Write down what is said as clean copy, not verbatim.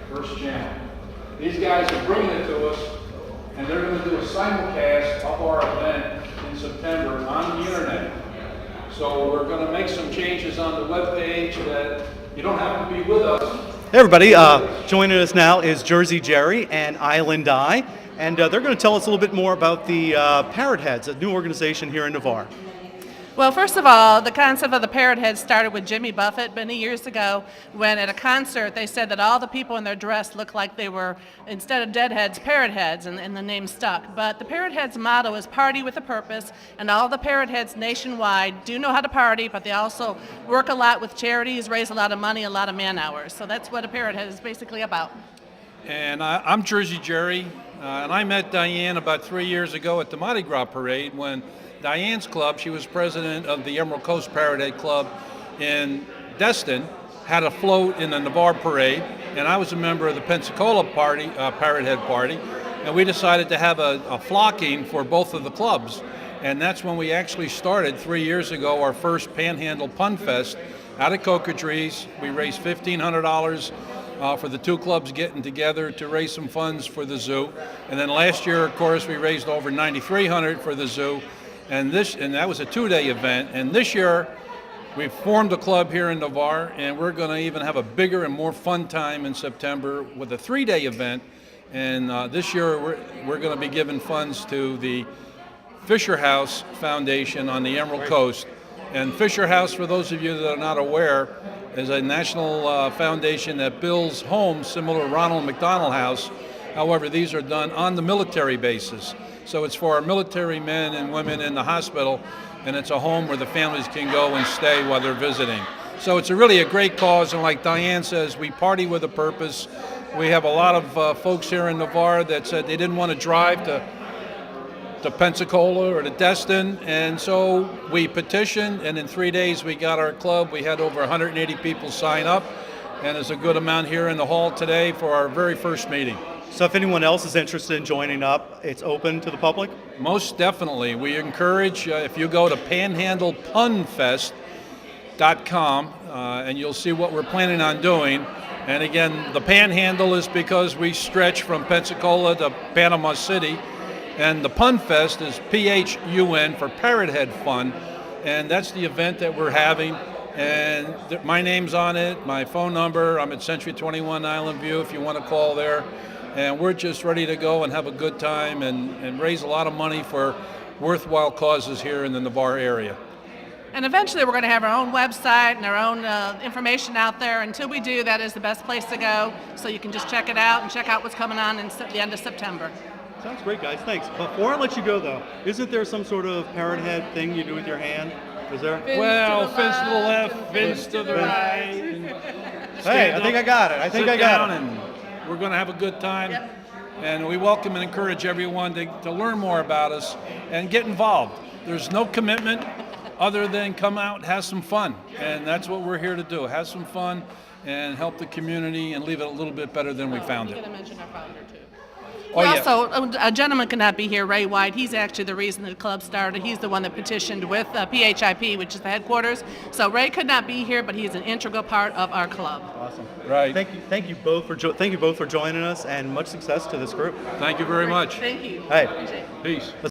First Channel. These guys are bringing it to us, and they're going to do a simulcast of our event in September on the internet. So we're going to make some changes on the webpage that you don't have to be with us. Hey everybody, joining us now is Jersey Jerry and Island Eye, and they're going to tell us a little bit more about the Parrot Heads, a new organization here in Navarre. Well, first of all, the concept of the Parrot Heads started with Jimmy Buffett many years ago when at a concert they said that all the people in their dress looked like they were, instead of dead heads, parrot heads, and the name stuck. But the Parrot Heads motto is party with a purpose, and all the Parrot Heads nationwide do know how to party, but they also work a lot with charities, raise a lot of money, a lot of man hours. So that's what a Parrot Head is basically about. And I'm Jersey Jerry, and I met Diane about 3 years ago at the Mardi Gras parade when Diane's club, she was president of the Emerald Coast Parrot Head Club in Destin, had a float in the Navarre parade, and I was a member of the Pensacola party, Parrot Head party, and we decided to have a flocking for both of the clubs. And that's when we actually started 3 years ago our first Panhandle Pun Fest out of Cocodries. We raised $1,500 for the two clubs getting together to raise some funds for the zoo. And then last year, of course, we raised over $9,300 for the zoo. And that was a 2-day event. And this year, we've formed a club here in Navarre, and we're going to even have a bigger and more fun time in September with a 3-day event. And this year, we're going to be giving funds to the Fisher House Foundation on the Emerald Coast. And Fisher House, for those of you that are not aware, is a national foundation that builds homes similar to Ronald McDonald House. However, these are done on the military bases. So it's for our military men and women in the hospital, and it's a home where the families can go and stay while they're visiting. So it's really a great cause, and like Diane says, we party with a purpose. We have a lot of folks here in Navarre that said they didn't want to drive to Pensacola or to Destin, and so we petitioned, and in 3 days we got our club. We had over 180 people sign up, and there's a good amount here in the hall today for our very first meeting. So if anyone else is interested in joining up, it's open to the public? Most definitely. We encourage, if you go to panhandlepunfest.com, and you'll see what we're planning on doing. And again, the Panhandle is because we stretch from Pensacola to Panama City. And the Pun Fest is PHUN for Parrot Head Fun. And that's the event that we're having. And my name's on it, my phone number. I'm at Century 21 Island View if you want to call there. And we're just ready to go and have a good time and raise a lot of money for worthwhile causes here in the Navarre area. And eventually we're going to have our own website and our own information out there. Until we do, that is the best place to go. So you can just check it out and check out what's coming on in the end of September. Sounds great, guys. Thanks. Before I let you go, though, isn't there some sort of parrot head thing you do with your hand? Is there? Fins Well, to the fins to the left, left, fins to the right. Hey, I think I got it. I think I got it. And we're going to have a good time. Yep. And we welcome and encourage everyone to learn more about us and get involved. There's no commitment other than come out, have some fun. And that's what we're here to do. Have some fun and help the community and leave it a little bit better than we found You're it. going to mention our founder, too. Oh, yeah. Also, a gentleman could not be here, Ray White. He's actually the reason the club started. He's the one that petitioned with PHIP, which is the headquarters. So Ray could not be here, but he's an integral part of our club. Awesome. Right. Thank you both for joining us, and much success to this group. Thank you very much. Thank you. Hey. Appreciate it. Peace.